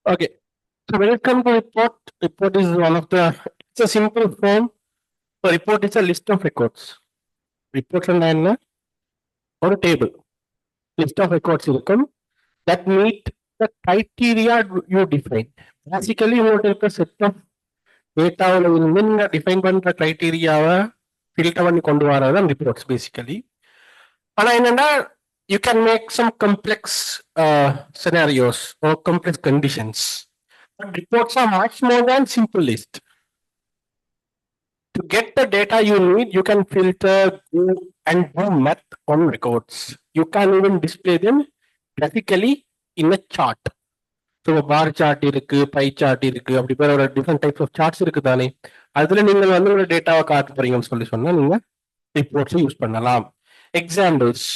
Okay. So when it comes to report is one of the, it's a simple form. So report is a list of records. Report and or a table. List of records இருக்கும் that meet the criteria you define. Basically, உங்கள்ட்ட இருக்க set of டேட்டாவில் இருந்து நீங்க define பண்ற கிரைட்டீரியாவை filter பண்ணி கொண்டு வரதான் ரிப்போர்ட்ஸ் பேசிக்கலி. ஆனா என்னன்னா you can make some complex scenarios or complex conditions. But reports are much more than simple list. To get the data you need, you can filter and do math on records. You can even display them graphically in a chart. So bar chart இருக்கு, pie chart இருக்கு, அப்படி பேர் ஒரு different types of charts இருக்கு தானே. அதுல நீங்கள் வந்து ஒரு டேட்டாவை காட்ட போறீங்கன்னு சொன்னா நீங்க ரிப்போர்ட்ஸ் யூஸ் பண்ணலாம். Examples: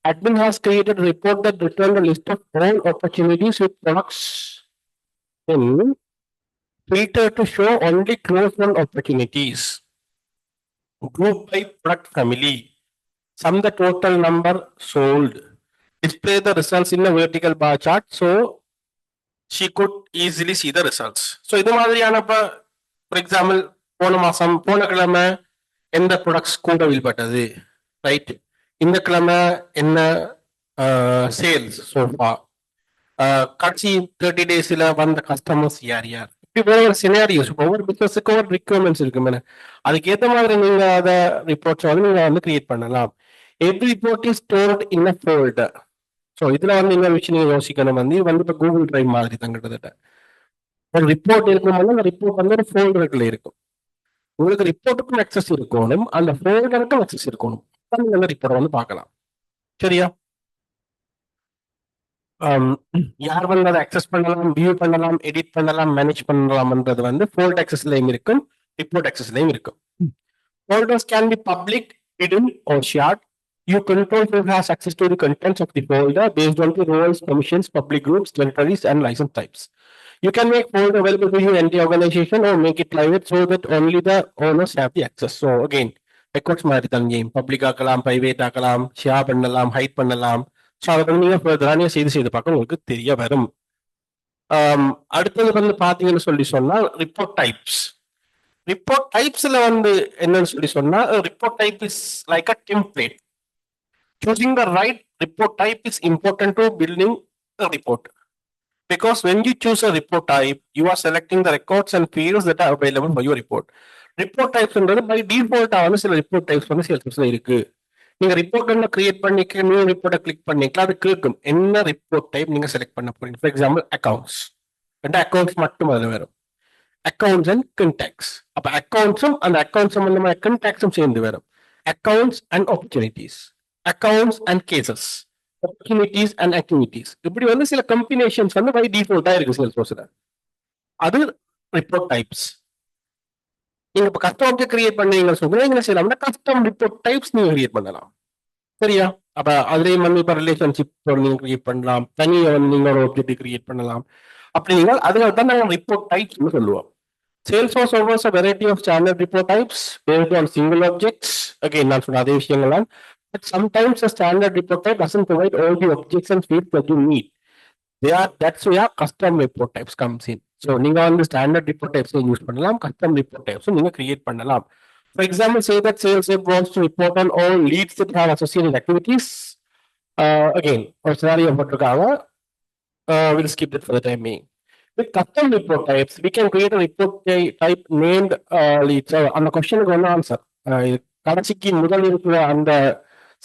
admin has created a report that returned a list of all opportunities with products in filter to show only closed won opportunities. Group by product family. Sum the total number sold. Display the results in a vertical bar chart so she could easily see the results. So இது மாதிரியான for example போன கிழமை எந்த products கூட வில்பட்டது, right? இந்த கிழமை என்ன sales sofa, கடைசி 30 டேஸ்ல வந்த கஸ்டமர்ஸ் யார் யார், இப்படி ஒரு சினாரியோஸ் ஒவ்வொரு பிசினஸுக்கு ஒரு ரிக்வயர்மெண்ட்ஸ் இருக்கு மேலே. அதுக்கேற்ற மாதிரி நீங்க அதை ரிப்போர்ட்ஸ் வந்து நீங்க வந்து கிரியேட் பண்ணலாம். Every report is stored in a folder. So இதுல வந்து இன்னொரு விஷயம் நீங்க யோசிக்கணும், வந்து இது வந்து இப்போ கூகுள் டிரைவ் மாதிரி தான் கிட்டத்தட்ட. ஒரு ரிப்போர்ட் இருக்கும்போது அந்த ரிப்போர்ட் வந்து ஒரு ஃபோல்டருக்குள்ள இருக்கும். உங்களுக்கு ரிப்போர்ட்டுக்கும் அக்சஸ் இருக்கணும், அந்த ஃபோல்டருக்கும் அக்சஸ் இருக்கணும். நீங்க அந்த ரிப்போர்ட்டை வந்து பார்க்கலாம். சரியா? யார் வந்து அதை அக்சஸ் பண்ணலாம், வியூ பண்ணலாம், எடிட் பண்ணலாம், மேனேஜ் பண்ணலாம்ன்றது வந்து ஃபோல்டர் அக்சஸ்லயும் இருக்கும், ரிப்போர்ட் அக்சஸ்லயும் இருக்கும். Folders can be public, hidden, or shared. You control who has access to the contents of the folder based on the roles, permissions, public groups, directories, and license types. You can make folder available to you in the organization or make it private so that only the owners have the access. So again, records மாதிரி தான் game. Public ஆக்கலாம், private ஆக்கலாம், share பண்ணலாம், height பண்ணலாம். So அதை வந்து நீங்க ஃபர்தராக செய்து பார்க்க உங்களுக்கு தெரிய வரும். அடுத்தது வந்து பாத்தீங்கன்னு சொன்னா ரிப்போர்ட் டைப்ஸ். ரிப்போர்ட் டைப்ஸ்ல வந்து என்னன்னு சொன்னா report type is like a template. Choosing the right report type is important to building a report, because when you choose a report type you are selecting the records and fields that are available for your report. Report types by default வந்து சில report types வந்து சேல்ஸ்ல இருக்கு. நீங்க report ஒன்று create பண்ணிக்க, new ரிப்போர்ட்டை click பண்ணிக்கலாம், அது கேட்கும் என்ன ரிப்போர்ட் டைப் நீங்க செலக்ட் பண்ண போறீங்க. ஃபார் எக்ஸாம்பிள் அக்கௌண்ட்ஸ், அக்கௌண்ட்ஸ் மட்டும் அதுல வரும். அக்கௌண்ட்ஸ் அண்ட் கண்டாக்ட்ஸ், அப்ப அக்கௌண்ட்ஸும் அந்த அக்கௌண்ட் சம்பந்தமான கண்டாக்ட்ஸும் சேர்ந்து வரும். Accounts and opportunities, accounts and cases, opportunities and activities, இப்படி வந்து சில கம்பினேஷன்ஸ் வந்து பை டிஃபால்ட்டா இருக்கு சேல்ஸ்ஃபோர்ஸ்ல. அது ரிப்போர்ட் டைப்ஸ். நீங்க இப்ப கஸ்டம் ஆப்ஜெக்ட் கிரியேட் பண்ணீங்கன்னு சொன்னா என்ன செய்யலாம்னா கஸ்டம் ரிப்போர்ட் டைப்ஸ் நீங்க கிரியேட் பண்ணலாம். சரியா? அப்ப அதுலயும் வந்து இப்ப ரிலேஷன்ஷிப் நீங்க கிரியேட் பண்ணலாம், தனியா வந்து நீங்க ஒரு ஆப்ஜெக்ட் கிரியேட் பண்ணலாம். அப்படி நீங்கள் அதனால தான் நாங்கள் ரிப்போர்ட் டைப்ஸ் சொல்லுவோம். Salesforce offers a variety of standard report types based on single objects. Again, நான் சொன்ன அதே விஷயங்கள் தான். But sometimes a standard report type doesn't provide all the objects and fields that you need. That's where custom report types comes in. So நீங்க வந்து standard report types use பண்ணலாம், custom report types நீங்க create பண்ணலாம். For example, say that sales rep wants to report on all leads that have associated activities. Again, ஒரு scenario போட்டிருக்காங்க. We'll skip it for the time being. With custom report types, we can create a report type named leads. அந்த கொஸ்டினுக்கு வந்து answer கடைசிக்கு முதல் இருக்கிற அந்த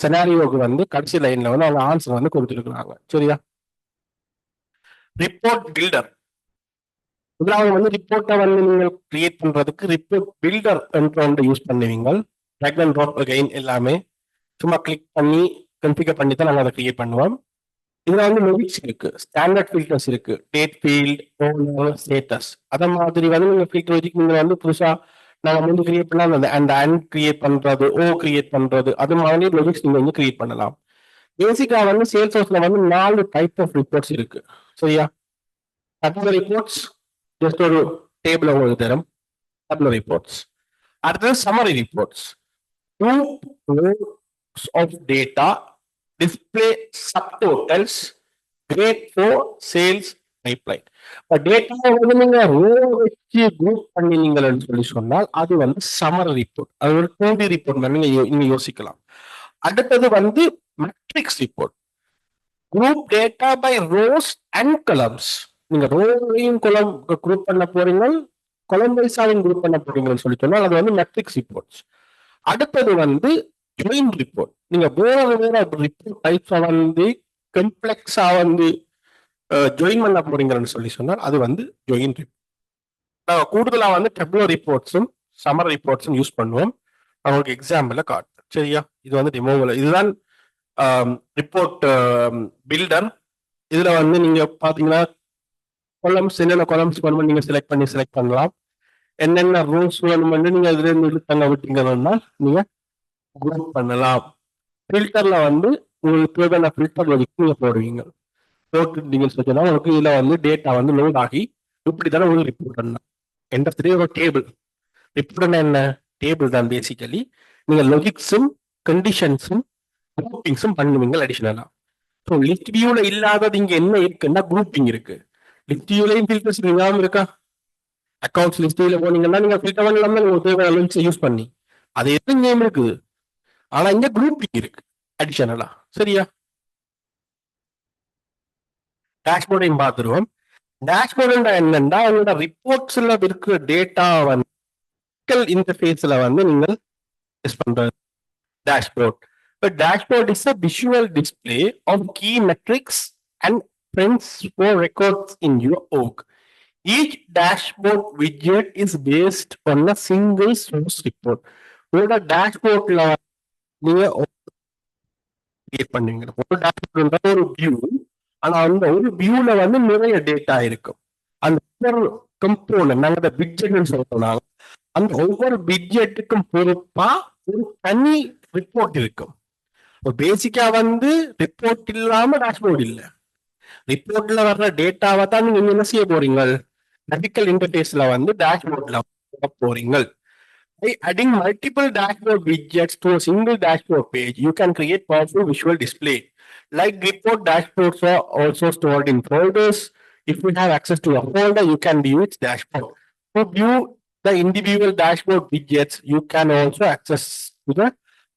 செனாரியோக்கு வந்து கடைசி லைன்ல வந்து அவங்க ஆன்சர் வந்து கொடுத்துருக்காங்க. சரியா? Report builder. முதலாவது வந்து ரிப்போர்ட்டை வந்து நீங்கள் கிரியேட் பண்றதுக்கு ரிப்போர்ட் பில்டர் என்ற ஒன்று யூஸ் பண்ணுவீங்க. ட்ராக் அண்ட் ட்ராப் அகைன் எல்லாமே சும்மா கிளிக் பண்ணி கன்ஃபிகர் பண்ணி தான் நாங்கள் அதை கிரியேட் பண்ணுவோம். இதுல வந்து லிமிட்ஸ் இருக்கு, ஸ்டாண்டர்ட் ஃபில்டர்ஸ் இருக்கு, டேட் ஃபீல்ட், ஓனர், ஸ்டேட்டஸ். அத மாதிரி வந்து நீங்க ஃபில்டர் வச்சுக்கு நீங்க வந்து புதுசா நாங்க வந்து கிரியேட் பண்ணலாம், அந்த அண்ட் கிரியேட் பண்றது, ஓ கிரியேட் பண்றது, அது மாதிரி லாஜிக்ஸ் நீங்க வந்து கிரியேட் பண்ணலாம். பேசிக்கா வந்து சேல்ஸ்ஃபோர்ஸ்ல வந்து 4 டைப் ஆஃப் ரிப்போர்ட்ஸ் இருக்கு. சரியா? டேபுலர் ரிப்போர்ட்ஸ், ஜஸ்ட் ஒரு டேபிள் உங்களுக்கு தரும், டேபுலர் ரிப்போர்ட்ஸ். அடுத்தது summary reports, 2 rows of data, display subtotals, grade for sales, pipeline. இப்போ டேட்டா வந்து நீங்க ரோ வச்சு குரூப் பண்ணினீங்கன்னு சொல்லி சொன்னால் அது வந்து சமர் ரிப்போர்ட். அது ஒரு 2D ரிப்போர்ட் மாதிரி நீங்க யோசிக்கலாம். அடுத்தது வந்து matrix report. Group data by rows and columns. நீங்க ரோவையும் கொலம் குரூப் பண்ண போறீங்க, கொலம் வைஸாவையும் குரூப் பண்ண போறீங்கன்னு சொல்லி சொன்னால் அது வந்து மெட்ரிக்ஸ் ரிப்போர்ட்ஸ். அடுத்தது வந்து ஜாயின் ரிப்போர்ட். நீங்க வேற வேற ரிப்போர்ட் டைப்ஸை வந்து கம்ப்ளெக்ஸா வந்து ஜாயின் பண்ண போறீங்கன்னு சொல்லி சொன்னால் அது வந்து ஜாயின் ரிப்போர்ட். நாங்கள் கூடுதலாக வந்து டெப்லோ ரிப்போர்ட்ஸும் சமர் ரிப்போர்ட்ஸும் யூஸ் பண்ணுவோம். நான் உங்களுக்கு எக்ஸாம்பிள் காட்டுறேன். சரியா? இது வந்து டிமோவில் இதுதான் ரிப்போர்ட் பில்டர். இதுல வந்து நீங்க பாத்தீங்கன்னா கொலம்ஸ் என்னென்ன கொலம்ஸ் வேணுமோ நீங்க செலக்ட் பண்ணலாம். என்னென்ன ரூல்ஸ் வேணும்னு நீங்க இதுல இருந்து இழுத்தங்க விட்டீங்கன்னா நீங்க குரூப் பண்ணலாம். ஃபில்டர்ல வந்து உங்களுக்கு தேவையான ஃபில்டர் நீங்க போடுவீங்க. போட்டுட்டீங்கன்னு சொன்னா உங்களுக்கு இதுல வந்து டேட்டா வந்து லோட் ஆகி இப்படி தானே உங்களுக்கு ரிப்போர்ட் பண்ணலாம். எந்த ஒரு டேபிள் ரிப்போர்ட்னா என்ன? டேபிள் தான் பேசிக்கலி. நீங்க லொஜிக்ஸும் கண்டிஷன்ஸும் குரூப்பிங்ஸும் பண்ணுவீங்க அடிஷனலா. ஸோ லிஸ்ட் வியூல இல்லாதது இங்க என்ன இருக்குன்னா குரூப்பிங் இருக்கு. லிஸ்ட் வியூலையும் ஃபில்டர்ஸ் ஞாபகம் இருக்கா? அக்கௌண்ட்ஸ் லிஸ்ட் வியூல போனீங்கன்னா நீங்க ஃபில்டர் பண்ணலாம் உங்களுக்கு தேவையான லிங்க்ஸ் யூஸ் பண்ணி அது எது நேம் இருக்குது. ஆனா இங்க குரூப்பிங் இருக்கு அடிஷனலா. சரியா? டேஷ்போர்டையும் பார்த்துருவோம். டேஷ்போர்டு என்னன்னா உங்களோட ரிப்போர்ட்ஸ்ல இருக்கிற டேட்டா வந்து இன்டர்ஃபேஸ்ல வந்து நீங்கள் யூஸ் பண்றது dashboard. A dashboard is a visual display of key metrics and trends for records in your org. Each dashboard widget is based on a single source report. உங்களோட டேஷ்போர்ட்ல நீங்க கிரியேட் பண்ணுவீங்க. ஒரு டேஷ்போர்ட் ஒரு view. ஆனா அந்த ஒரு வியூல வந்து நிறைய டேட்டா இருக்கும். அந்த ஒவ்வொரு கம்போனன்ட் நாங்க அந்த பிட்ஜெட்னு சொல்றோம். அந்த ஒவ்வொரு பிட்ஜெட்டுக்கும் பொறுப்பா ஒரு தனி ரிப்போர்ட் இருக்கும். பேசிக்கா வந்து ரிப்போர்ட் இல்லாம டேஷ்போர்ட் இல்ல. ரிப்போர்ட்ல வர்ற டேட்டாவை தான் நீங்க என்ன செய்ய போறீங்க? கிராபிக்கல் இன்டர்ஃபேஸ்ல வந்து டேஷ்போர்ட்ல போறீங்க. By adding multiple dashboard widgets to a single dashboard page, you can create powerful visual display. Like report dashboards are also stored in folders. If you have access to a folder, you can view its dashboard. To view the individual dashboard widgets, you can also access to the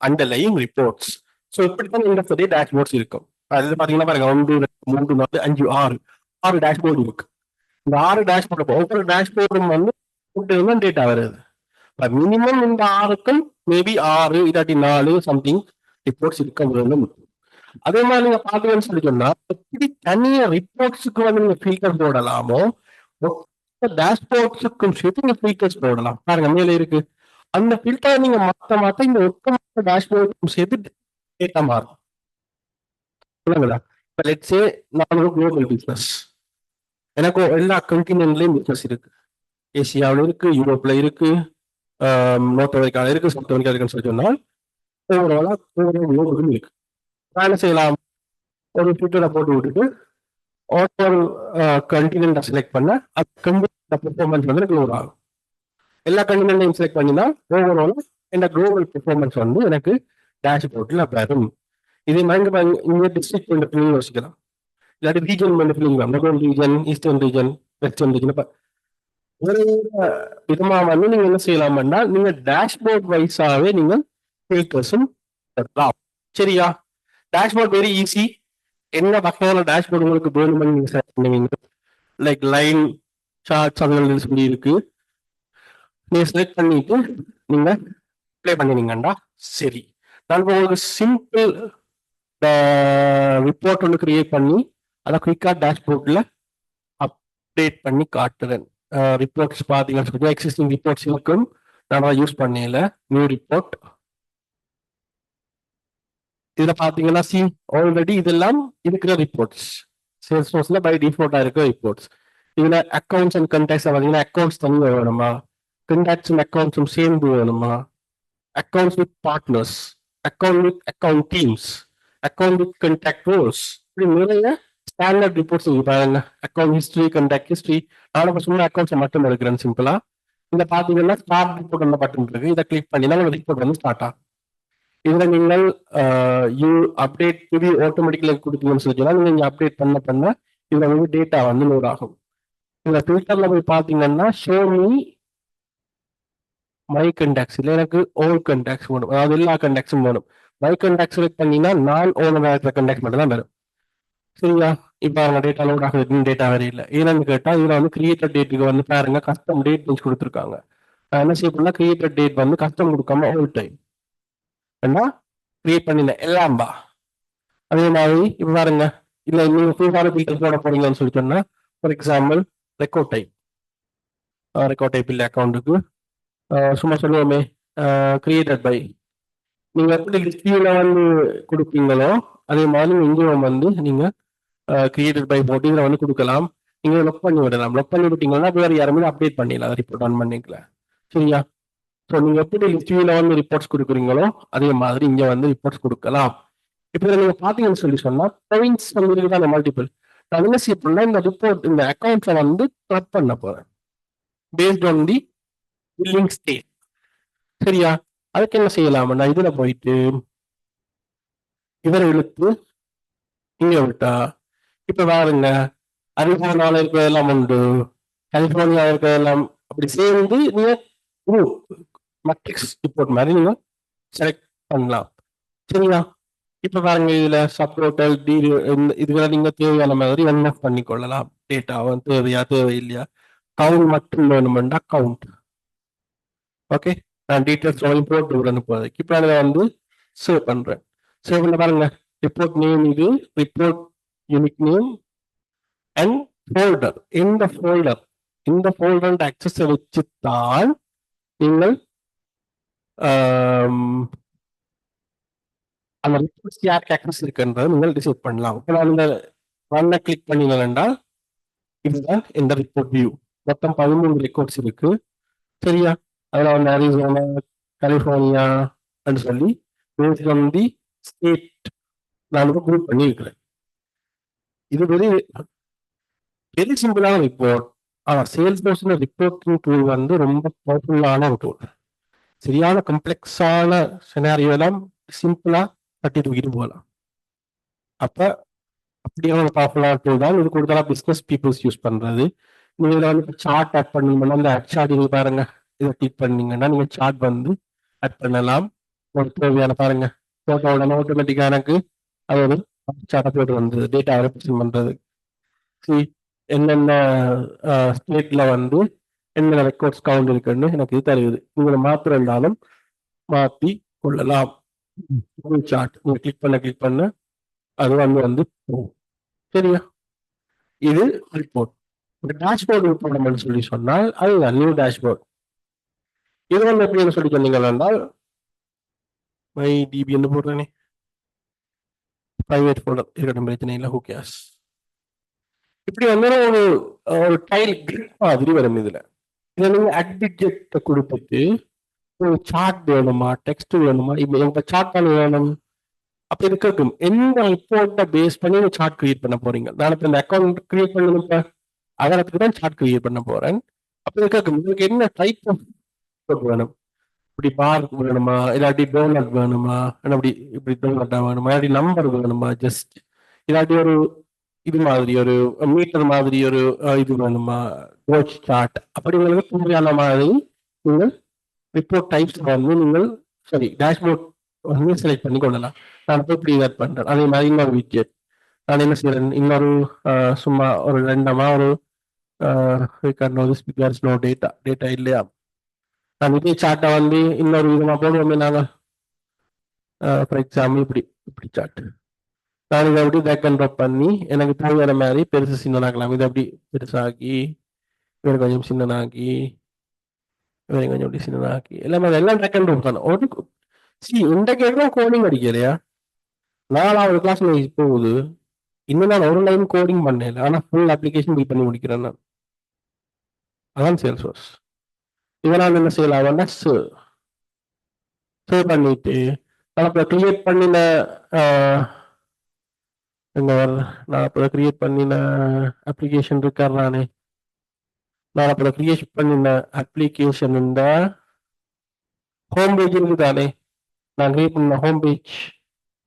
underlying reports. So இப்படித்தான் இந்த பெரிய dashboards இருக்கும். அதில் பார்த்தீங்கன்னா பாருங்க 1 2 3 4 5 6 dashboard இருக்கு. இந்த 6 dashboard ஒவ்வொரு டேஷ்போர்டும் வந்து டேட்டா வருது. மினிமம் இந்த 6க்கும் மேபி 6 இல்லாட்டி 4 சம்திங் ரிப்போர்ட்ஸ் இருக்க வேண்டும். அதே மாதிரி நீங்க பாத்தீங்கன்னு சொல்லி சொன்னா எப்படி தனியா ரிப்போர்ட்ஸுக்கு வந்து நீங்க ஃபில்டர் போடலாமோ டேஷ்போர்ட்ஸுக்கும் சேர்த்து நீங்க ஃபில்டர்ஸ் போடலாம். பாருங்க மேலே இருக்கு. அந்த ஃபில்டர் நீங்க மாத்த இந்த ஒட்டுமொத்த டேஷ்போர்டுக்கும் சேர்த்து டேட்டா மாறும். சொல்லுங்களா? இப்ப லெட்ஸே நான் ஒரு குளோபல் பிசினஸ். எனக்கு எல்லா கண்டினென்ட்லயும் பிசினஸ் இருக்கு. ஏசியாவில் இருக்கு, யூரோப்ல இருக்கு, நார்த் அமெரிக்காவில் இருக்கு, சவுத் அமெரிக்கா இருக்குன்னு சொல்லி சொன்னால் ஓவராலா குளோபலும் இருக்கு. நான் என்ன செய்யலாம்? ஒரு ட்விட்டரை போட்டு விட்டுட்டு ஒரு கண்டினென்ட்டை செலக்ட் பண்ண அது கண்டிப்பாக பெர்ஃபார்மன்ஸ் வந்து எனக்கு லோட் ஆகும். எல்லா கண்டினென்ட்டையும் செலக்ட் பண்ணினா ஓவராலா இந்த குளோபல் பெர்ஃபார்மன்ஸ் வந்து எனக்கு டேஷ்போர்ட்ல வரும். இதே மாதிரி இங்க டிஸ்ட்ரிக்ட் பண்ணி யோசிக்கலாம். இல்லாட்டி ரீஜன் பண்ணி region, eastern region, western region. ஒரு விதமா வந்து நீங்க என்ன செய்யலாம்னா நீங்க டேஷ்போர்ட் வைஸாவே நீங்க ஃபில்டர்ஸும் தரலாம். சரியா? Dashboard very easy. என்ன வகையான டேஷ்போர்ட் உங்களுக்கு வேணும்னு நீங்க செலக்ட் பண்ணுவீங்க. லைக் லைன் சார்ட்ஸ் அதுல சொல்லி இருக்கு. நீங்க செலக்ட் பண்ணிட்டு நீங்க அப்ளை பண்ணினீங்கண்டா சரி. நான் உங்களுக்கு சிம்பிள் ரிப்போர்ட் ஒன்று கிரியேட் பண்ணி அதை குயிக்கா டேஷ்போர்ட்ல அப்டேட் பண்ணி காட்டுறேன். ரிப்போர்ட்ஸ் பார்த்தீங்கன்னா எக்ஸிஸ்டிங் ரிப்போர்ட்ஸ் இருக்கும். நான் யூஸ் பண்ணல. New report. இதுல பாத்தீங்கன்னா ஆல்ரெடி இதெல்லாம் இருக்கிற ரிப்போர்ட்ஸ் சேல்ஸ்ஃபோர்ஸ்ல பை டிஃபால்ட்டா இருக்கிற ரிப்போர்ட்ஸ். இதுல அக்கௌண்ட்ஸ் அண்ட் கண்டாக்ட்ஸ் பாத்தீங்கன்னா அக்கௌண்ட்ஸ் தனியா வேணுமா, கண்டாக்ட்ஸ் அண்ட் அக்கௌண்ட்ஸும் சேர்ந்து வேணுமா, accounts with partners, account with account teams, account with contact roles, இப்படி நிறைய ஸ்டாண்டர்ட் ரிப்போர்ட்ஸ் பாருங்க. Account history, contact history. நான் சும்மா அக்கௌண்ட்ஸ் மட்டும் எடுக்கிறேன் சிம்பிளா. இந்த பாத்தீங்கன்னா ஸ்டார்ட் ரிப்போர்ட் அந்த பட்டன் இருக்கு. இதை கிளிக் பண்ணினா உங்க ரிப்போர்ட் வந்து ஸ்டார்ட் ஆகும். இதுல நீங்கள் யூ அப்டேட் புதிய ஆட்டோமேட்டிக்கலா கொடுத்தீங்கன்னு சொல்லி நீங்க அப்டேட் பண்ண இதுல வந்து டேட்டா வந்து லோட் ஆகும். இந்த ஃபில்டர்ல போய் பாத்தீங்கன்னா ஷோ மீ மை கண்டாக்ட்ஸ் இல்லை எனக்கு ஓல் கண்டாக்ட்ஸ் வேணும், அதாவது எல்லா கண்டாக்ட்ஸும் வேணும். மை கண்டாக்ட் செலக்ட் பண்ணீங்கன்னா நான் ஓனராக இருக்கிற கண்டாக்ட் மட்டும் தான் வரும். சரியா? இப்ப அவங்க டேட்டா லோட் ஆகுது, டேட்டா வேற இல்லை. ஏன்னு கேட்டா இதுல வந்து கிரியேட்டட் டேட்டுக்கு வந்து பாருங்க கஸ்டம் டேட் கொடுத்துருக்காங்க. நான் என்ன செய்ய பண்ணா கிரியேட்டட் டேட் வந்து கஸ்டம் கொடுக்காம ஓல் டைம் ஏன்னா கிரியேட் பண்ணின எல்லாம்பா. அதே மாதிரி இப்ப பாருங்க இல்ல நீங்க ஃபுல்லான ஃபில்டர் போட போறீங்கன்னு சொல்லி சொன்னா ஃபார் எக்ஸாம்பிள் ரெக்கார்ட் டைப் இல்லை அக்கௌண்ட்டுக்கு சும்மா சொல்லுவோமே கிரியேட்டட் பை, நீங்க எப்படி லிஸ்டிங்ல வந்து கொடுப்பீங்களோ அதே மாதிரி இங்கேயும் வந்து நீங்க கிரியேட்டட் பை போட்டு இதில் வந்து கொடுக்கலாம். நீங்க லொக் பண்ணி விடலாம். லொக் பண்ணி விட்டீங்கன்னா வேற யாருமே அப்டேட் பண்ணிடலாம், ரிப்போர்ட் ஆன் பண்ணிக்கலாம். சரியா? ஸோ நீங்க எப்படி லிஸ்டிங்ல வந்து ரிப்போர்ட்ஸ் கொடுக்குறீங்களோ அதே மாதிரி இங்க வந்து ரிப்போர்ட்ஸ் கொடுக்கலாம். இப்போ நீங்க பாத்தீங்கன்னு சொல்லி சொன்னா பாயிண்ட்ஸ் வந்து இருக்குதான மல்டிபிள். நான் என்ன செய்ய போறேன்னா இந்த ரிப்போர்ட் இந்த அக்கௌண்ட்ஸை வந்து கிளப் பண்ண போறேன் based on the billing state. சரியா? அதுக்கு என்ன செய்யலாம்னா இதுல போயிட்டு இவரை இழுத்து இங்க விட்டா இப்ப பாருங்க அரிசோனால இருக்கிறதெல்லாம் உண்டு, கலிபோர்னியா இருக்கிறதெல்லாம் அப்படி சேர்ந்து நீங்க மேட்ரிக்ஸ் ரிப்போர்ட் மாதிரி நீங்க செலக்ட் பண்ணலாம். சரியா? இப்ப பாருங்க இதுல சப்டோட்டல் இதுல நீங்க தேவையான மாதிரி என்ன பண்ணிக்கொள்ளலாம். டேட்டாவை தேவையா தேவையில்லையா, கவுண்ட் மட்டும் வேணுமெண்டா கவுண்ட். ஓகே, நான் டீட்டெயில்ஸ் போட்டு விடணும் போதைக்கு. இப்ப அதை வந்து சேவ் பண்றேன். சேவ் பண்ண பாருங்க ரிப்போர்ட் நேம் இது report unique name and folder. இந்த ஃபோல்டர் ஆக்சஸ் வச்சுத்தான் நீங்கள் அந்த ரிப்போர்ட்ஸ் யாருக்கு ஆக்சஸ் இருக்குன்றதை நீங்கள் டிசைட் பண்ணலாம். இப்போ நான் இந்த ரன்னை கிளிக் பண்ணினா இதுதான் இந்த ரிப்போர்ட் வியூ. மொத்தம் 13 ரெக்கார்ட்ஸ் இருக்கு. சரியா? அதில் வந்து அரிசோனா கலிபோர்னியா சொல்லி பேஸ்ட் ஆன் தி ஸ்டேட் நான் குரூப் பண்ணி இருக்கிறேன். இது வெரி சிம்பிளான ரிப்போர்ட். ஆனா சேல்ஸ் பர்சன் ரிப்போர்ட்டிங் டூல் வந்து ரொம்ப பவர்ஃபுல்லான ஒரு டூல். சரியான கம்ப்ளெக்ஸான சினாரியோ எல்லாம் சிம்பிளா தட்டி தூக்கிட்டு போகலாம். அப்ப அப்படியான ஒரு பவர்ஃபுல்லான டூல் தான் இது. கூடுதலா பிசினஸ் பீப்புள்ஸ் யூஸ் பண்றது. நீங்க இதில் வந்து சார்ட் ஆட் பண்ணீங்கன்னா அந்த ஆட் சார்ட் இது பாருங்க, இதை கிளிக் பண்ணீங்கன்னா நீங்க சார்ட் வந்து ஆட் பண்ணலாம். ஒரு தேவையான பாருங்க போட்டோட ஆட்டோமேட்டிக்கா எனக்கு அது ஒரு சார்ட்டை போட்டு வந்தது டேட்டா ரெப்ரசென்ட் பண்றது. என்னென்ன ஸ்டேட்ல வந்து என்னென்ன ரெக்கார்ட்ஸ் கவுண்ட் இருக்குன்னு எனக்கு இது தருது. நீங்க மாத்திரம் இருந்தாலும் மாத்தி கொள்ளலாம். சார்ட் நீங்க கிளிக் பண்ண அது வந்து போகும். சரியா? இது ரிப்போர்ட். ஒரு டேஷ்போர்ட் ரிப்போர்ட் சொல்லி சொன்னால் அதுதான் நியூ டேஷ்போர்ட். இது வந்து எப்படின்னு சொல்லி சொன்னீங்க என்றால் மை டிபி என்று போடுறேனே பிரைவேட் ஃபோல்டர் இருக்கட்டும், பிரச்சனை இல்லை. Who CARES. இப்படி வந்து ஒரு டைல் கிரிட் மாதிரி வரும். இதுல நீங்க அட்பிஜெக்ட கொடுத்துட்டு ஒரு சார்ட் வேணுமா டெக்ஸ்ட் வேணுமா, இப்ப எங்க சார்ட் தான் வேணும் அப்ப இருக்கட்டும். எந்த ரிப்போர்ட்டை பேஸ் பண்ணி ஒரு சார்ட் கிரியேட் பண்ண போறீங்க. நான் இப்ப இந்த அக்கௌண்ட் கிரியேட் பண்ணணும், இப்ப அதற்கு தான் சார்ட் கிரியேட் பண்ண போறேன். அப்ப இருக்கட்டும் உங்களுக்கு என்ன டைப் ஆஃப் ரிப்போர்ட் வேணும். இப்படி பார் வேணுமா, இல்லாட்டி டோனட் வேணுமா, அப்படி இப்படி டோனட்டா வேணுமா, இல்லாட்டி நம்பர் வேணுமா, ஜஸ்ட் இல்லாட்டி ஒரு இது மாதிரி ஒரு மீட்டர் மாதிரி ஒரு இது வேணுமா, கோச் சார்ட், அப்படி உங்களுக்கு தேவையான மாதிரி நீங்கள் ரிப்போர்ட் டைப்ஸ் வந்து நீங்கள் சரி டேஷ்போர்ட் வந்து செலக்ட் பண்ணி கொள்ளலாம். நான் போய் இப்படி ஆட் பண்றேன். அதே மாதிரி இன்னொரு விட்ஜெட் நான் என்ன செய்யறேன், இன்னொரு சும்மா ஒரு ரெண்டமா ஒரு நோ டேட்டா இல்லையா, நான் இதே சார்ட்டை வந்து இன்னொரு விதமா போடுவோமே நாங்கள். ஃபார் எக்ஸாம்பிள் இப்படி சார்ட் நான் இதை அப்படி பேக் அண்ட் ட்ராப் பண்ணி எனக்கு தேவையான மாதிரி பெருசு சின்னனாக்கலாம். இதை அப்படி பெருசாக்கி இவரை கொஞ்சம் சின்னனாக்கி இவரை கொஞ்சம் அப்படி சின்னனாக்கி எல்லாமே எல்லாம் பேக் அண்ட் ட்ராப் தான். ஒரு இன்றைக்கு எல்லாம் கோடிங் அடிக்கலையா, 4வது கிளாஸ் போகுது. இன்னும் நான் ஒரு லைன் கோடிங் பண்ணல, ஆனா ஃபுல் அப்ளிகேஷன் பில் பண்ணி முடிக்கிறேன் நான். அதான் சேல்ஸ் ஃபோர்ஸ். இதை நான் என்ன செய்யலாம், சேவ் பண்ணிட்டு நான் இப்போ கிரியேட் பண்ணின நான் இப்போ கிரியேட் பண்ணின அப்ளிகேஷன் இருக்கார் நானே. நான் இப்போ கிரியேட் பண்ணின அப்ளிகேஷன் இந்த ஹோம் பேஜ் இருக்குதானே, நான் கிரியேட் பண்ண ஹோம் பேஜ்.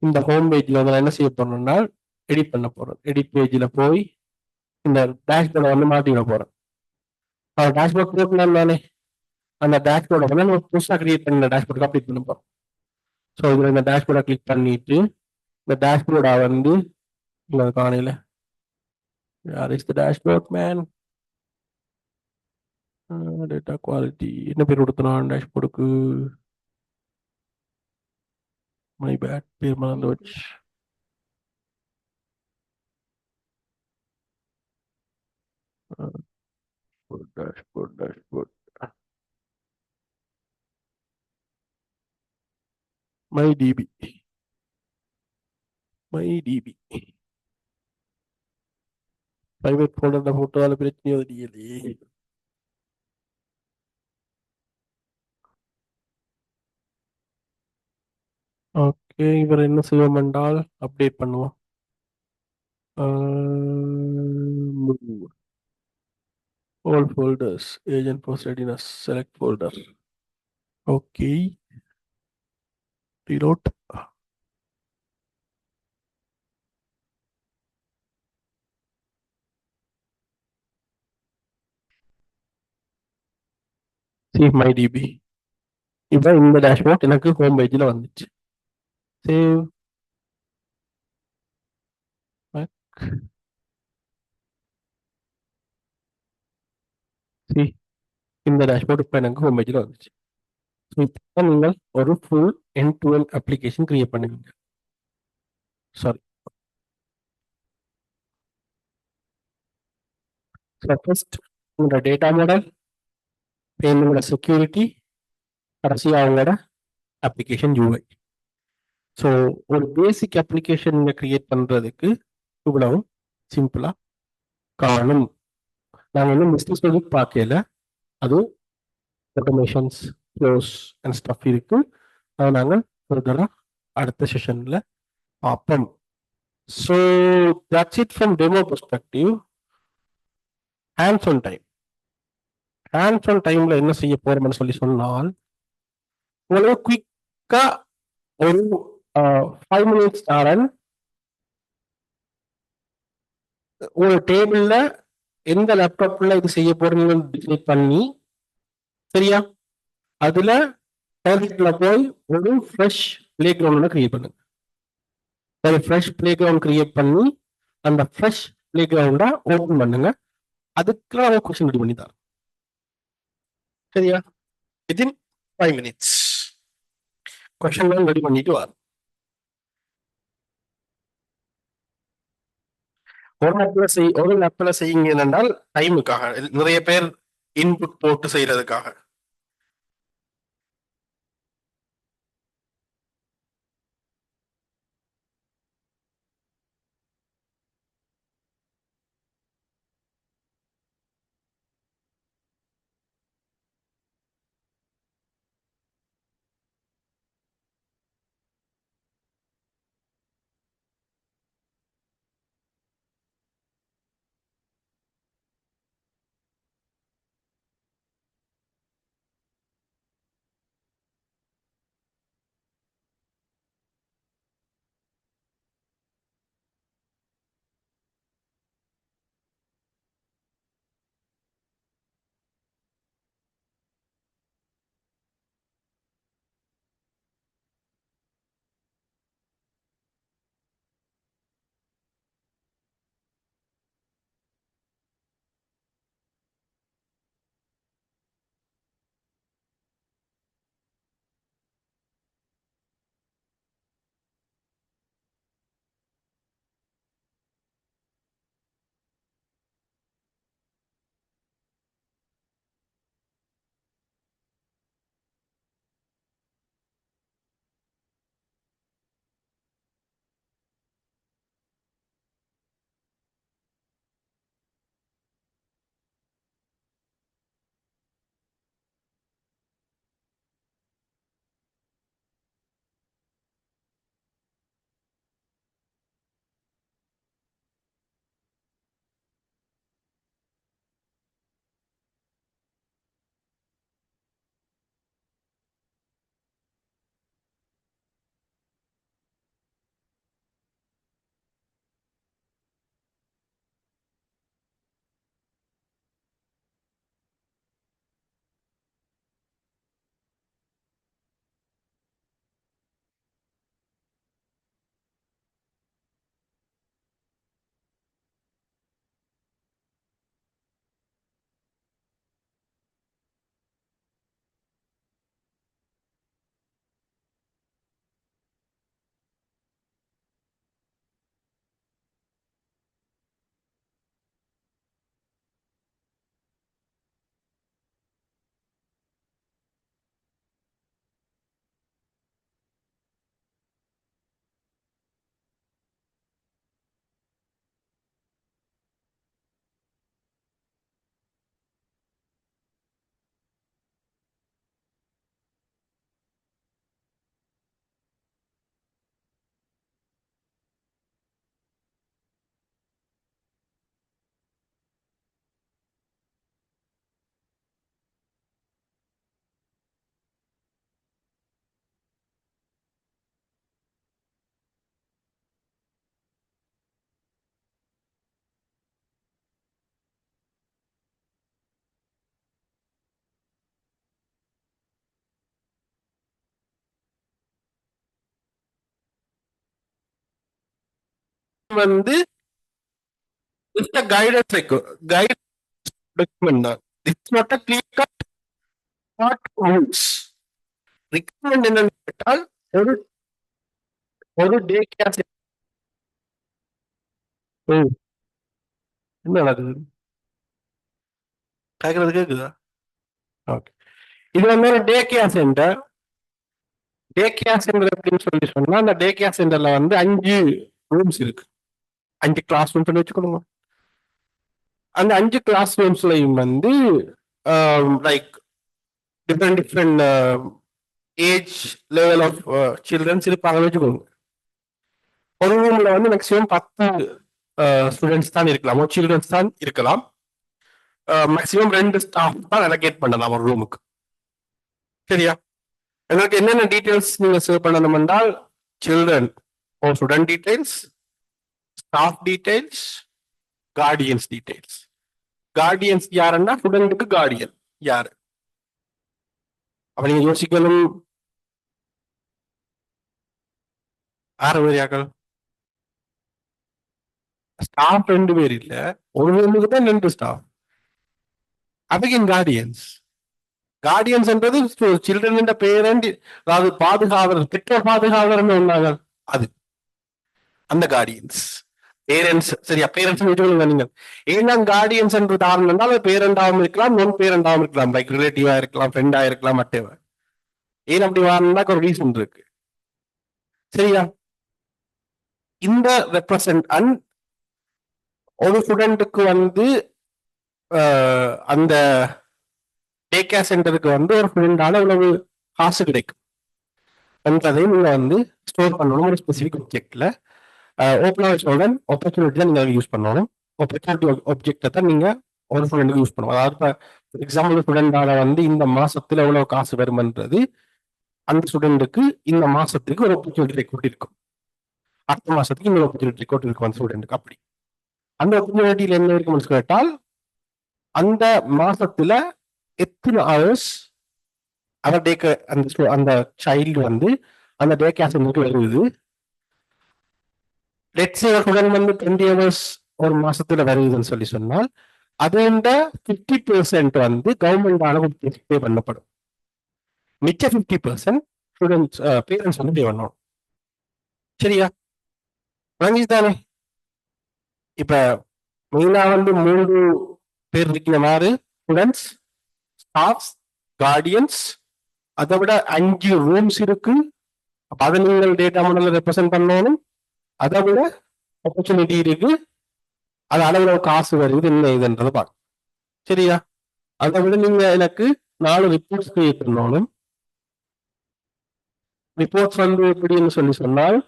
இந்த ஹோம் பேஜ்ல வந்து நான் என்ன செய்ய போறேன்னா எடிட் பண்ண போறேன். எடிட் பேஜ்ல போய் இந்த டேஷ்போர்டை வந்து மாத்தி விட போறேன். டேஷ்போர்ட் போட்டுலாம் தானே, அந்த டேஷ்போர்டை வந்து நம்ம புதுசாக கிரியேட் பண்ணி டேஷ்போர்ட் அப்டேட் பண்ண போறோம். ஸோ இதுல இந்த டேஷ்போர்டை கிளிக் பண்ணிட்டு இந்த டேஷ்போர்டை வந்து இந்த காணையில யார் is the dashboard man, data quality என்ன பேர் கொடுத்தனான் டேஷ்போர்டுக்கு, மை பேட் பேர் மறந்து வச்சு. Dashboard dashboard my DB my DB private ஃபோல்டர்ல போட்டதால பிரச்சனையோ தெரியலையே. ஓகே, இவர் என்ன செய்வோம் என்றால் அப்டேட் பண்ணுவோம். All folders, agent post readiness, select folder. Okay, reload. See my DB. இப்போ இந்த டேஷ்போர்ட் எனக்கு ஹோம் பேஜில் வந்துச்சு. Save back. See இந்த டேஷ்போர்ட் இப்போ எனக்கு ஹோம் பேஜில் வந்துச்சு. ஸோ இப்போ நீங்கள் ஒரு full end to end application create பண்ணுவீங்க. சாரி, ஸோ ஃபர்ஸ்ட் உங்களோட டேட்டா மாடல், உங்களோட செக்யூரிட்டி, கடைசியாக அவங்களோட அப்ளிகேஷன் யூஐ. ஸோ ஒரு பேசிக் அப்ளிகேஷன் கிரியேட் பண்ணுறதுக்கு இவ்வளவு சிம்பிளாக காணும். நாங்கள் இன்னும் பிஸ்னஸ் லாஜிக் பார்க்கல, அது ஆட்டோமேஷன்ஸ் க்ளோஸ் அண்ட் ஸ்டஃப் இருக்கு. அதை நாங்கள் ஃபர்தராக அடுத்த செஷனில் பார்ப்போம். So that's it from demo perspective. Hands on time, hands on டைமில் என்ன செய்ய போகிறோம்னு சொல்லி சொன்னால், உங்களுக்கு குயிக்காக ஒரு 5 மினிட்ஸ் தரேன். ஒரு டேபிளில் எந்த லேப்டாப்பில் இது செய்ய போகிறீங்கன்னு டிசைட் பண்ணி, சரியா, அதுல டார்கெட்ல போய் ஒரு ஃப்ரெஷ் பிளே கிரவுண்ட் கிரியேட் பண்ணுங்க. ஒரு ஃப்ரெஷ் பிளே கிரவுண்ட் கிரியேட் பண்ணி அந்த ஃப்ரெஷ் பிளே கிரவுண்டை ஓப்பன் பண்ணுங்க. அதுக்கெல்லாம் அவங்க கொஸ்டின் ரெடி பண்ணி தரேன். சரியா, வித்தின் 5 மினிட்ஸ் கொஸ்டின் ரெடி பண்ணிட்டு வர. ஒரு லேப்ல செய்யுங்க என்றால் டைமுக்காக, நிறைய பேர் இன்புட் போட்டு செய்யறதுக்காக. வந்து just a guidance guide document தான். It's not a clear cut not rules. Requirement என்னன்னு கேட்டால் ஒரு ஒரு டே கேர் என்ன நடக்குது கேட்கறது கேக்குதா? ஓகே. இது வந்து ஒரு டே கேர் சென்டர் அப்படின்னு சொல்லி சொன்னா அந்த டே கேர் சென்டர்ல வந்து 5 ரூம்ஸ் இருக்கு. 5 கிளாஸ் ரூம் சொல்லி வச்சுக்கணுங்க. அந்த 5 கிளாஸ் ரூம்ஸ்லயும் வந்து like different age level of childrens இருப்பாங்கன்னு வச்சுக்கோங்க. ஒரு ரூம்ல வந்து மேக்சிமம் 10 ஸ்டூடெண்ட்ஸ் தான் இருக்கலாம், சில்ட்ரன்ஸ் தான் இருக்கலாம். மேக்சிமம் 2 ஸ்டாஃப் தான் அலோகேட் பண்ணலாம் ஒரு ரூமுக்கு. சரியா? எங்களுக்கு என்னென்ன டீடைல்ஸ் நீங்க சேவ் பண்ணணும் என்றால் சில்ட்ரன் ஓ student details, staff details, guardians details. Guardians யாருன்னா ஸ்டூடெண்ட்டுக்கு கார்டியன் யாரு? அப்ப நீங்க யோசிக்கணும், ஆறு பேர் ஸ்டாஃப் 2 பேர் இல்ல, ஒரு ரூமுக்கு தான் 2 ஸ்டாஃப். அதுக்கு கார்டியன்ஸ். கார்டியன்ஸ்ன்றது சில்ட்ரன் பேரண்ட், அதாவது பாதுகாவலர், பெற்றோர் பாதுகாவலர் சொன்னாங்க, அது அந்த கார்டியன்ஸ். பேரண்ட்ஸ் சரியா? பேரண்ட்ஸ் நீங்கள் ஏன்னா கார்டியன்ஸ் என்று ஆரம்பம் என்றால் பேரண்டாகவும் இருக்கலாம், நான் பேரண்டாகவும் இருக்கலாம், லைக் ரிலேட்டிவா இருக்கலாம், ஃப்ரெண்டா இருக்கலாம், மட்டேவா. ஏன் அப்படி வரணும்னா ஒரு ரீசன் இருக்கு. சரியா? இந்த ரெப்ரசன்ட் அண்ட் ஒரு ஸ்டூடெண்ட்டுக்கு வந்து அந்த டே கேர் சென்டருக்கு வந்து ஒரு ஸ்டூடெண்டால இவ்வளவு காசு கிடைக்கும் என்றதை நீங்க வந்து ஸ்டோர் பண்ணணும் ஒரு ஸ்பெசிபிக் ஆப்ஜெக்ட்ல. ஓப்பனாக சொல்றேன், ஆப்பர்ச்சுனிட்டி தான் நீங்க யூஸ் பண்ணணும். ஆப்பர்ச்சுனிட்டி ஆப்ஜெக்டை தான் நீங்க ஒரு ஸ்டூடெண்ட்டுக்கு யூஸ் பண்ணணும். அதாவது ஃபார் எக்ஸாம்பிள் ஸ்டூடெண்டால வந்து இந்த மாசத்துல எவ்வளவு காசு வரும்ன்றது அந்த ஸ்டூடெண்ட்டுக்கு இந்த மாசத்துக்கு ஒரு ஆப்பர்ச்சுனிட்டி ரெக்கார்ட் இருக்கும், அடுத்த மாசத்துக்கு இன்னொரு ஆப்பர்ச்சுனிட்டி ரெக்கார்ட் இருக்கும் அந்த ஸ்டூடெண்ட்டுக்கு. அப்படி அந்த ஆப்பர்ச்சுனிட்டியில என்ன இருக்கும்னு கேட்டால் அந்த மாசத்துல எத்தனை ஹவர்ஸ் அந்த டேக்கு அந்த சைல்டு வந்து அந்த டே கேர் சென்டருக்கு வருது. லெட்ஸ் ஒரு ஸ்டூடெண்ட் வந்து 20 ஹவர்ஸ் ஒரு மாசத்துல வருதுன்னு சொல்லி சொன்னால் அது இந்த 50% வந்து கவர்மெண்டால பே பண்ணப்படும். மிச்ச 50% ஸ்டூடெண்ட்ஸ் பேரண்ட்ஸ் வந்து பே பண்ணணும். சரியா? தானே? இப்ப மெயினா வந்து 3 பேர் இருக்கிற மாதிரி ஸ்டூடெண்ட்ஸ், ஸ்டாஃப்ஸ், கார்டியன்ஸ், அதை விட 5 ரூம்ஸ் இருக்கு. அப்ப அதை நீங்கள் டேட்டா மாடல் ரெப்ரசென்ட் பண்ணணும். அதை விட ஆப்பர்ச்சுனிட்டி இருக்கு, அது அளவுல காசு வருது என்ன இதுன்றதை பார்க்க. சரியா? அதை விட நீங்க எனக்கு 4 ரிப்போர்ட்ஸ் கிரியேட் பண்ணணும். ரிப்போர்ட்ஸ் வந்து எப்படின்னு சொல்லி சொன்னால்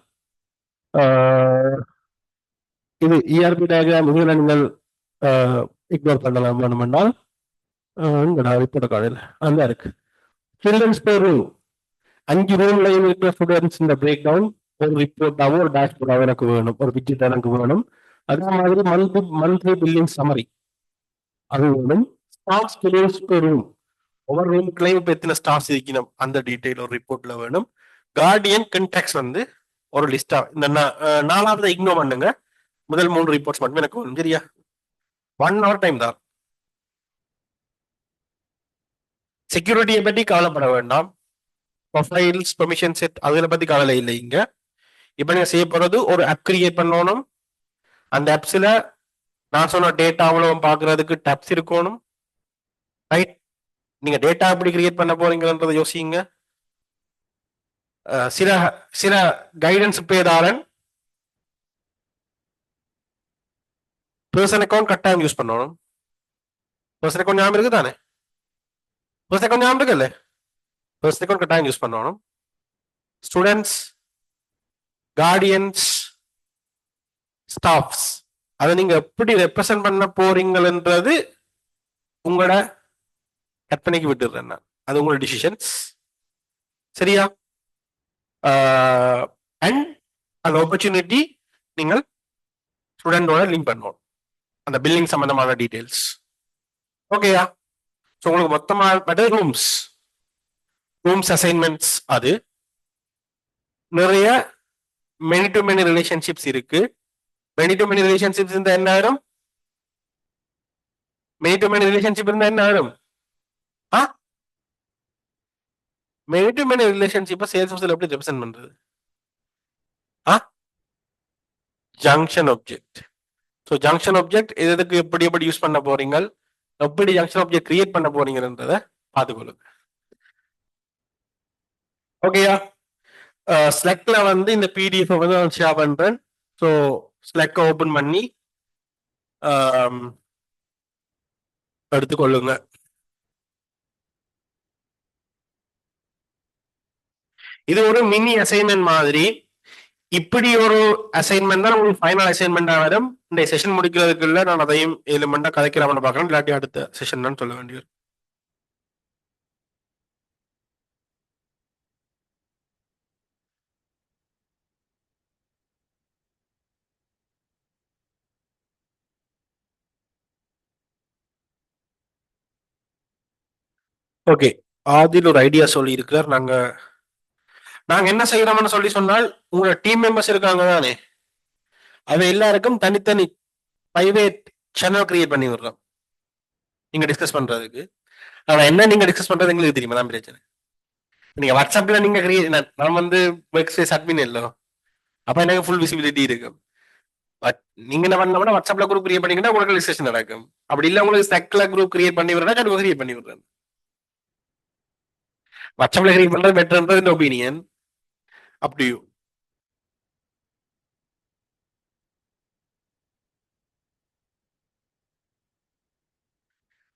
இது இஆர்பி டயக்ராம் இதுல நீங்கள் இக்னோர் பண்ணலாம் வேணுமென்றால் ரிப்போர்ட் கார்டில் அந்த இருக்கு. சில்ட்ரன்ஸ் பேர் ரூம் 5 ரூம்லையும் இருக்கிற ஸ்டூடெண்ட்ஸ் இந்த பிரேக் டவுன் ஒரு ரிப்போர்ட்டாகவும் ஒரு டேஷ்போர்டாகவும் எனக்கு வேணும், ஒரு விட்ஜெட் எனக்கு வேணும். அதே மாதிரி மந்த்லி பில்லிங் சமரி அது வேணும். ஸ்டாஃப்ஸ் கிளீன்ஸ் பேர் ரூம், ஒவ்வொரு ரூம்க்குலையும் இப்போ எத்தனை ஸ்டாஃப்ஸ் இருக்கணும் அந்த டீட்டெயில் ஒரு ரிப்போர்ட்ல வேணும். கார்டியன் கண்டாக்ட்ஸ் வந்து ஒரு லிஸ்டா இந்த 4வது இக்னோர் பண்ணுங்க. முதல் 3 ரிப்போர்ட்ஸ் மட்டும் எனக்கு வேணும். சரியா? 1 hour டைம் தான். செக்யூரிட்டியை பற்றி கவலைப்பட வேண்டாம். ப்ரொஃபைல்ஸ், பெர்மிஷன் செட் அதுல பத்தி கவலை இல்லை இங்க. இப்ப நீங்க செய்ய போறது ஒரு ஆப் கிரியேட் பண்ணணும். அந்த ஆப்ஸ்ல நான் சொன்ன டேட்டா அவ்வளவு பாக்குறதுக்கு டேப்ஸ் இருக்கணும். ரைட்? நீங்க டேட்டா எப்படி கிரியேட் பண்ண போறீங்கன்றத யோசிங்க. சில சில கைடன்ஸ் பேதாரன் பர்சன் அக்கௌண்ட் கட்டாயம் யூஸ் பண்ணணும். பர்சன் அக்கௌண்ட் ஞாபகம் இருக்கு தானே? பர்சன் அக்கௌண்ட் ஞாபகம் இருக்குல்ல? பர்சன் அக்கௌண்ட் கட்டாயம் யூஸ் பண்ணணும். ஸ்டூடெண்ட்ஸ், கார்டியன்ஸ், ஸ்டாஃப்ஸ் அதை நீங்க எப்படி ரெப்ரசென்ட் பண்ண போறீங்கன்றது உங்களோட கற்பனைக்கு விட்டுடுறேன் நான். அது உங்களோட டிசிஷன்ஸ். சரியா? அண்ட் அந்த ஆப்பர்ச்சுனிட்டி நீங்கள் ஸ்டூடெண்டோட லிங்க் பண்ணணும், அந்த பில்லிங் சம்பந்தமான டீடைல்ஸ். ஓகேயா? ஸோ உங்களுக்கு மொத்தமாக ரூம்ஸ் அசைன்மெண்ட்ஸ், அது நிறைய மெனி டு மெனி ரிலேஷன்ஷிப்ஸ் இருக்கு. மெனி டு மெனி ரிலேஷன்ஷிப்ஸ் இருந்தா என்ன ஆயிரும்? மெனி டு மெனி ரிலேஷன்ஷிப் இருந்தா என்ன ஆயிரும்? ஆ மெனி டு மெனி ரிலேஷன்ஷிப்பை சேல்ஸ் ஃபோர்ஸ்ல எப்படி ரெப்ரசென்ட் பண்றது? A junction object. So junction object எதுக்கு எப்படி எப்படி யூஸ் பண்ண போறீங்க, எப்படி ஜங்ஷன் ஆப்ஜெக்ட் கிரியேட் பண்ண போறீங்கன்றத பார்த்துக்கொள்ளுங்க. ஓகேயா? ஸ்லெக்ல வந்து இந்த பிடிஎஃப் வந்து நான் ஷேர் பண்றேன். ஸோ ஸ்லெக் ஓபன் பண்ணி எடுத்துக்கொள்ளுங்க. இது ஒரு மினி அசைன்மெண்ட் மாதிரி. இப்படி ஒரு அசைன்மெண்ட் தான் உங்களுக்கு ஃபைனல் அசைன்மெண்டா வரும். இந்த செஷன் முடிக்கிறதுக்குள்ள நான் அதையும் எலிமெண்டா கதைக்கலாம்னு பார்க்கறேன். இல்லாட்டி அடுத்த செஷன் தான் சொல்ல வேண்டியது. ஓகே, ஆதில் ஒரு ஐடியா சொல்லி இருக்கிறார். நாங்க என்ன செய்யறோம்னு சொல்லி சொன்னால், உங்களோட டீம் மெம்பர்ஸ் இருக்காங்க தானே, அது எல்லாருக்கும் தனித்தனி பிரைவேட் சேனல் கிரியேட் பண்ணி விடுறோம் நீங்க டிஸ்கஸ் பண்றதுக்கு. ஆனா என்ன நீங்க டிஸ்கஸ் பண்றது எங்களுக்கு தெரியுமா? தான் பிரச்சனை. நீங்க வாட்ஸ்அப்ல நீங்க கிரியேட், நான் வந்து ஒர்க் ஸ்பேஸ் அட்மின் இல்லை, அப்ப எனக்கு ஃபுல் விசிபிலிட்டி இருக்கும். பட் நீங்க என்ன பண்ணோம்னா வாட்ஸ்அப்ல குரூப் கிரியேட் பண்ணீங்கன்னா உங்களுக்கு டிஸ்கஷன் நடக்கும். அப்படி இல்ல உங்களுக்கு ஸ்லெக்ல குரூப் கிரியேட் பண்ணி விடுறா, நான் கிரியேட் பண்ணி விடுறேன். வாட்ஸ்அப்ல கிரியேட் பண்றது பெட்டர்ன்றது இந்த ஒப்பீனியன். Up to you.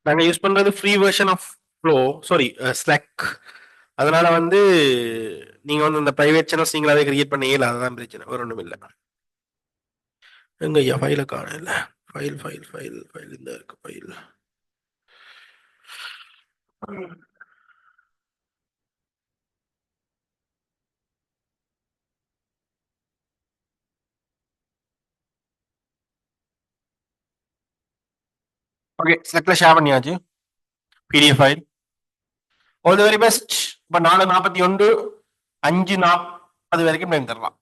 நாங்க யூஸ் பண்றது free version of flow, sorry Slack. அதனால வந்து நீங்க வந்து இந்த பிரைவேட் சேனல்ஸ் நீங்களாவே கிரியேட் பண்ண இயல, அதுதான் பிரச்சனை, வேற ஒன்றும் இல்லை. எங்க ஐயா ஃபைல காணல. ஃபைல் ஃபைல் ஃபைல் ஃபைல் இந்த இருக்கு ஃபைல். ஓகே, ஸ்லெக்ல ஷேர் பண்ணியாச்சு PDF file. All the very best. இப்போ 4:41, 5:40 வரைக்கும் டைம் தரலாம்.